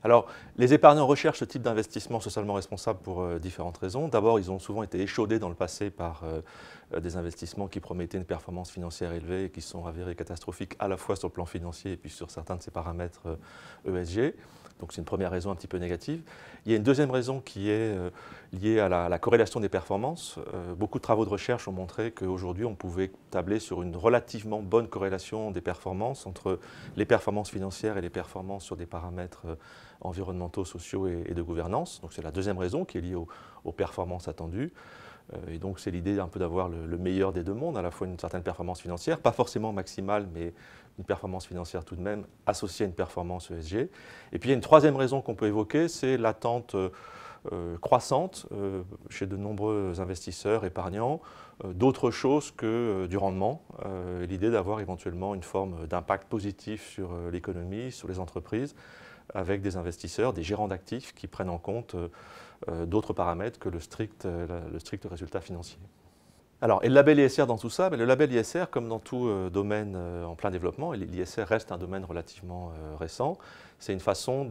Alors, les épargnants recherchent ce type d'investissement socialement responsable pour différentes raisons. D'abord, ils ont souvent été échaudés dans le passé par des investissements qui promettaient une performance financière élevée et qui se sont avérés catastrophiques à la fois sur le plan financier et puis sur certains de ces paramètres ESG. Donc c'est une première raison un petit peu négative. Il y a une deuxième raison qui est liée à la corrélation des performances. Beaucoup de travaux de recherche ont montré qu'aujourd'hui, on pouvait tabler sur une relativement bonne corrélation des performances entre les performances financières et les performances sur des paramètres environnementaux, sociaux et de gouvernance. Donc c'est la deuxième raison qui est liée aux performances attendues. Et donc c'est l'idée un peu d'avoir le meilleur des deux mondes, à la fois une certaine performance financière, pas forcément maximale, mais une performance financière tout de même associée à une performance ESG. Et puis il y a une troisième raison qu'on peut évoquer, c'est l'attente croissante chez de nombreux investisseurs épargnants d'autre chose que du rendement, l'idée d'avoir éventuellement une forme d'impact positif sur l'économie, sur les entreprises, avec des investisseurs, des gérants d'actifs qui prennent en compte d'autres paramètres que le strict résultat financier. Alors, et le label ISR dans tout ça, le label ISR, comme dans tout domaine en plein développement, et l'ISR reste un domaine relativement récent, c'est une façon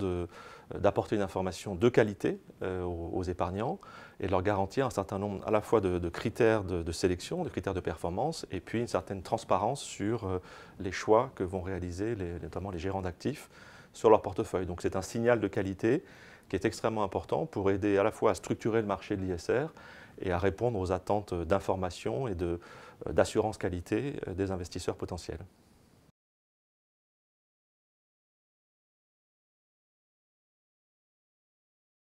d'apporter une information de qualité aux épargnants et de leur garantir un certain nombre à la fois de critères de sélection, de critères de performance, et puis une certaine transparence sur les choix que vont réaliser notamment les gérants d'actifs sur leur portefeuille. Donc c'est un signal de qualité qui est extrêmement important pour aider à la fois à structurer le marché de l'ISR et à répondre aux attentes d'information et d'assurance qualité des investisseurs potentiels.